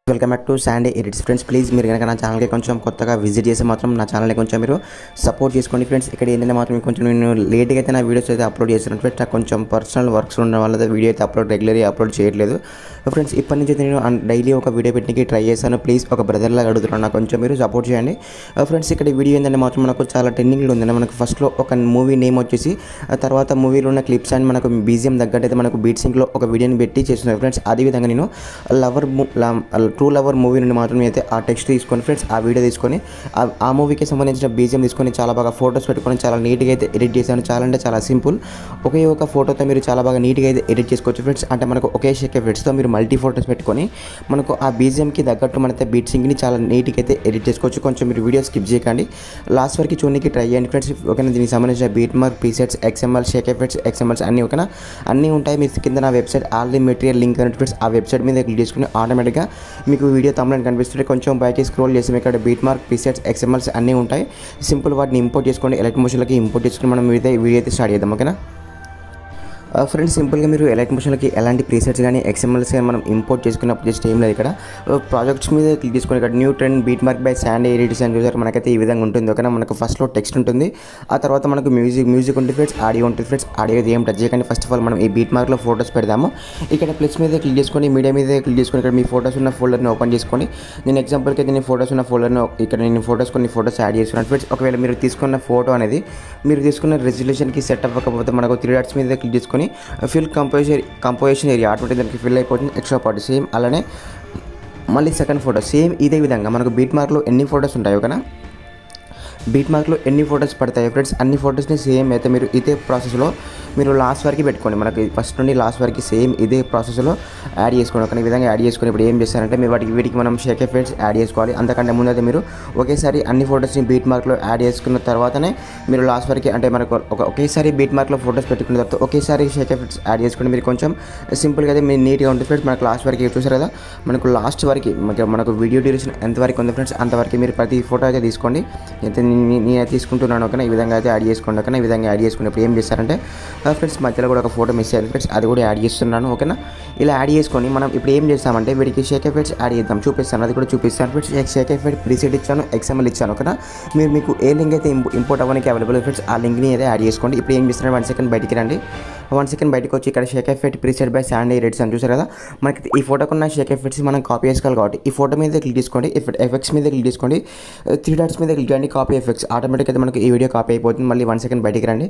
Welcome back to Sandy edits friends. Please మీరు కనుక నా ఛానల్కి కొంచెం కొత్తగా విజిట్ చేసి మాత్రం నా ఛానల్ని కొంచెం మీరు సపోర్ట్ చేసుకోండి ఫ్రెండ్స్. ఇక్కడ ఏంటంటే మాత్రం కొంచెం నేను లేట్గా అయితే నా వీడియోస్ అయితే అప్లోడ్ చేస్తున్నాను ఫ్రెండ్స్. నాకు కొంచెం పర్సనల్ వర్క్స్ ఉండడం వల్ల వీడియో అయితే రెగ్యులర్గా అప్లోడ్ చేయట్లేదు ఫ్రెండ్స్. ఇప్పటి నుంచి అయితే నేను డైలీ ఒక వీడియో పెట్టడానికి ట్రై చేశాను. ప్లీజ్ ఒక బ్రదర్లాగా అడుగుతున్నాను, నాకు కొంచెం మీరు సపోర్ట్ చేయండి ఫ్రెండ్స్. ఇక్కడ వీడియో ఏంటంటే మాత్రం మనకు చాలా ట్రెండింగ్లో ఉందండి. మనకు ఫస్ట్లో ఒక మూవీ నేమ్ వచ్చేసి, తర్వాత మూవీలో ఉన్న క్లిప్స్ అండ్ మనకు బీజిఎం తగ్గట్టు అయితే మనకు బీట్ సింక్లో ఒక వీడియోని పెట్టి చేస్తున్నాను ఫ్రెండ్స్. అదేవిధంగా నేను ట్రూ లవర్ మూవీ నుండి మాత్రం అయితే ఆ టెక్స్ట్ తీసుకొని ఫ్రెండ్స్, ఆ వీడియో తీసుకొని ఆ మూవీకి సంబంధించిన బీజిఎం తీసుకొని చాలా బాగా ఫోటోస్ పెట్టుకొని చాలా నీట్గా అయితే ఎడిట్ చేశాను. చాలా అంటే చాలా సింపుల్. ఒకే ఒక ఫోటోతో మీరు చాలా బాగా నీట్గా అయితే ఎడిట్ చేసుకోవచ్చు ఫ్రెండ్స్. అంటే మనకు ఒకే షేక్ ఎఫెక్ట్స్తో మీరు మల్టీ ఫోటోస్ పెట్టుకొని మనకు ఆ బీజిఎంకి తగ్గట్టు మనైతే బీట్ సింక్ని చాలా నీట్గా అయితే ఎడిట్ చేసుకోవచ్చు. కొంచెం మీరు వీడియో స్కిప్ చేయకండి, లాస్ట్ వరకు చూడడానికి ట్రై చేయండి ఫ్రెండ్స్. ఓకేనా, దీనికి సంబంధించిన beat mark, presets, XML, shake effects, XMLs అన్నీ ఓకేనా, అన్నీ ఉంటాయి. మీ కింద నా వెబ్సైట్ ఆల్రెడీ మెటీరియల్ లింక్ అని ఫ్రెండ్స్. ఆ వెబ్సైట్ మీద క్లిక్ చేసుకుని ఆటోమేటిక్గా మీకు వీడియో తమ్ములని కనిపిస్తుంటే కొంచెం పైకి స్క్రోల్ చేసి ఇక్కడ బీట్ మార్క్, ప్రీసెట్స్, ఎక్స్ఎంఎల్స్ అన్నీ ఉంటాయి. సింపుల్ వాటిని ఇంపోర్ట్ చేసుకోండి. ఎలక్ట్రిక్ మోషన్లోకి ఇంపోర్ట్ చేసుకుని మనం వీడియో అయితే స్టార్ట్ చేద్దాం. ఓకేనా ఫ్రెండ్స్, సింపుల్గా మీరు ఎలక్ట్రిక్ మోషన్లోకి ఎలాంటి ప్రీసెట్స్ కానీ ఎక్స్ఎంఎల్స్ కానీ మనం ఇంపోర్ట్ చేసుకున్నప్పుడు జస్ట్ ఏం లేదు, ఇక్కడ ప్రాజెక్ట్స్ మీద క్లిక్ చేసుకుని ఇక్కడ new trend beat mark by Sandy edits అని చూసారు. మనకైతే ఈ విధంగా ఉంటుంది. ఓకేనా, మనకు ఫస్ట్లో టెక్స్ట్ ఉంటుంది, ఆ తర్వాత మనకు మ్యూజిక్ ఉంటుంది ఫ్రెండ్స్, ఆడియో ఉంటుంది ఫ్రెండ్స్. ఆడియో ఏం టచ్ చేయకండి. ఫస్ట్ ఆఫ్ ఆల్ మనం ఈ బీట్ మార్క్లో ఫోటోస్ పెడదాము. ఇక్కడ ప్లస్ మీద క్లిక్ చేసుకొని మీడియా మీద క్లిక్ చేసుకొని ఇక్కడ మీ ఫోటోస్ ఉన్న ఫోల్డర్ని ఓపెన్ చేసుకొని, నేను ఎగ్జాంపుల్కి అయితే నేను ఫోటోస్ ఉన్న ఫోల్డర్ని ఇక్కడ నేను కొన్ని ఫోటోస్ యాడ్ చేస్తున్నాను ఫ్రెండ్స్. ఒకవేళ మీరు తీసుకున్న ఫోటో అనేది మీరు తీసుకున్న రెజల్యూషన్కి సెట్ అవ్వకపోతే మనకు 3 డాట్స్ మీద క్లిక్ చేసుకొని ఫిల్ కంపోజిషన్ ఏరియా ఆటోమేటిక్ దానికి ఫిల్ అయిపోతుంది. ఎక్స్ట్రా పార్ట్ సేమ్ అలానే మళ్ళీ సెకండ్ ఫోటో సేమ్ ఇదే విధంగా మనకు బీట్ మార్క్లో ఎన్ని ఫోటోస్ ఉంటాయి ఓకేనా, బీట్ మార్క్లో ఎన్ని ఫోటోస్ పడతాయి ఫ్రెండ్స్, అన్ని ఫోటోస్ని సేమ్ అయితే మీరు ఇదే ప్రాసెస్లో మీరు లాస్ట్ వరకు పెట్టుకోండి. మనకి ఫస్ట్ నుండి లాస్ట్ వరకు సేమ్ ఇదే ప్రాసెస్లో యాడ్ చేసుకోండి. ఒక విధంగా యాడ్ చేసుకొని ఇప్పుడు ఏం చేస్తారంటే మీరు వీటికి మనం షేక్ ఎఫెక్ట్స్ యాడ్ చేసుకోవాలి. అంతకంటే ముందు అయితే మీరు ఒకేసారి అన్ని ఫోటోస్ని బీట్ మార్క్లో యాడ్ చేసుకున్న తర్వాతనే మీరు లాస్ట్ వరకు అంటే మనకు ఒకేసారి బీట్ మార్క్లో ఫోటోస్ పెట్టుకున్న తర్వాత ఒకేసారి షేక్ ఎఫెక్ట్స్ యాడ్ చేసుకుని మీరు కొంచెం సింపుల్గా అయితే మీరు నీట్గా ఉంటుంది ఫ్రెండ్స్. మనకు లాస్ట్ వరకు చూసారు కదా, మనకు లాస్ట్ వరకు మనకు వీడియో డ్యూరేషన్ ఎంతవరకు ఉంది ఫ్రెండ్స్ అంతవరకు మీరు ప్రతి ఫోటో అయితే తీసుకోండి. అయితే నేను తీసుకుంటున్నాను ఓకేనా, ఈ విధంగా అయితే యాడ్ చేసుకోండి ఓకేనా. ఈ విధంగా యాడ్ చేసుకున్నప్పుడు ఏం చేస్తారంటే ఫ్రెండ్స్ మధ్యలో కూడా ఒక ఫోటో మిస్ అయ్యింది ఫ్రెండ్స్, అది కూడా యాడ్ చేస్తున్నాను ఓకేనా. ఇలా యాడ్ చేసుకొని మనం ఇప్పుడు ఏం చేస్తామంటే వీడికి షేక్ ఎఫెక్ట్స్ యాడ్ చేద్దాం, చూపిస్తాను, అది కూడా చూపిస్తాను ఫ్రెండ్స్. షేక్ ఎఫెక్ట్ ప్రీసెట్ ఇచ్చాను, ఎక్స్ఎంఎల్ ఇచ్చాను ఓకేనా. మీకు ఏ లింక్ అయితే ఇంపోర్ట్ అవ్వడానికి అవైలబుల్ ఫ్రెండ్స్ ఆ లింక్ని అయితే యాడ్ చేసుకోండి. ఇప్పుడు ఏం చేస్తున్నారు 1 సెకండ్ బయటికి రండి. 1 సెకండ్ బయటకు వచ్చి ఇక్కడ Sheikh effect preset by Sandy edits అని చూసారు కదా, మనకి ఈ ఫోటోకున్న షేక్ ఎఫెక్ట్స్ మనం కాపీ చేసుకోవాలి కాబట్టి ఈ ఫోటో మీద క్లిక్ చేసుకోండి, ఎఫెక్ట్స్ మీద క్లిక్ చేసుకోండి, 3 డాట్స్ మీద క్లిక్ చేయండి, కాపీ ఎఫెక్ట్స్. ఆటోమేటిక్ అయితే మనకి ఈ వీడియో కాపీ అయిపోతుంది. మళ్ళీ 1 సెకండ్ బయటికి రండి.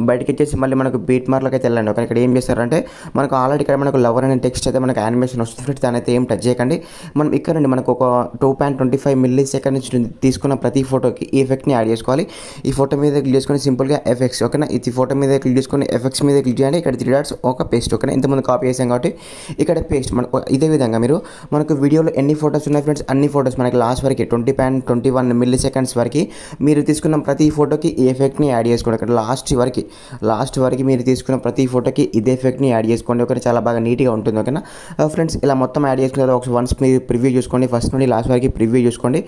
బయటకి వచ్చేసి మళ్ళీ మనకు బీట్ మార్క్లోకి అయితే వెళ్ళండి. ఇక్కడ ఏం చేస్తారంటే మనకు ఆల్రెడీ ఇక్కడ మనకు లవర్ అనే టెక్స్ట్ అయితే మనకు యానిమేషన్ వస్తుంది ఫ్రెండ్స్, దాని అయితే ఏం టచ్ చేయకండి. మనం ఇక్కడ నుండి మనకు ఒక 2.25 మిల్లీ సెకండ్ నుంచి తీసుకున్న ప్రతి ఫోటోకి ఈ ఎఫెక్ట్ని యాడ్ చేసుకోవాలి. ఈ ఫోటో మీద క్లిక్ చేసుకొని సింపుల్గా ఎఫెక్ట్స్ ఓకేనా, ఈ ఫోటో మీద క్లిక్ చేసుకొని ఎఫెక్ట్స్ మీద క్లిక్ చేయండి. ఇక్కడ 3 డాట్స్ ఒక పేస్ట్ ఓకేనా, ఇంతకుముందు కాపీ చేసాం కాబట్టి ఇక్కడ పేస్ట్. మనకు ఇదే విధంగా మనకు వీడియోలో ఎన్ని ఫోటోస్ ఉన్నాయి ఫ్రెండ్స్ అన్ని ఫోటోస్ మనకి లాస్ట్ వరకు 20.21 మిల్లీ సెకండ్స్ వరకు మీరు తీసుకున్న ప్రతి ఫోటోకి ఈ ఎఫెక్ట్ని యాడ్ చేసుకోండి. ఇక్కడ లాస్ట్ వరకు మీరు తీసుకున్న ప్రతి ఫోటోకి ఇదే ఎఫెక్ట్ని యాడ్ చేసుకోండి ఓకే, చాలా బాగా నీట్గా ఉంటుంది ఓకేనా ఫ్రెండ్స్. ఇలా మొత్తం యాడ్ చేసుకున్న తర్వాత వన్స్ మీరు ప్రివ్యూ చూసుకోండి, ఫస్ట్ నుండి లాస్ట్ వరకు ప్రివ్యూ చూసుకోండి.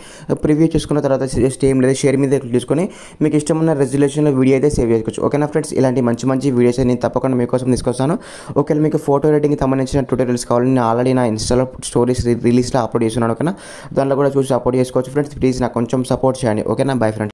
ప్రివ్యూ చూసుకున్న తర్వాత జస్ట్ ఏం లేదు షేర్ మీద క్లిక్ చేసుకొని మీకు ఇష్టమైన రెజల్యూషన్లో వీడియో అయితే సేవ్ చేసుకోవచ్చు ఓకేనా ఫ్రెండ్స్. ఇలాంటి మంచి వీడియోస్ నేను తప్పకుండా మీకోసం తీసుకొస్తాను. ఒకవేళ మీకు ఫోటో ఎడిటింగ్కి సంబంధించిన ట్యూటోరియల్స్ కావాలి, నేను ఆల్రెడీ నా ఇన్స్టాలో స్టోరీస్ రిలీజ్లో అప్లోడ్ చేస్తున్నాను ఓకేనా, దాంట్లో కూడా చూసి అప్లోడ్ చేసుకోవచ్చు ఫ్రెండ్స్. ప్లీజ్ నాకు కొంచెం సపోర్ట్ చేయండి ఓకేనా. Bye friends.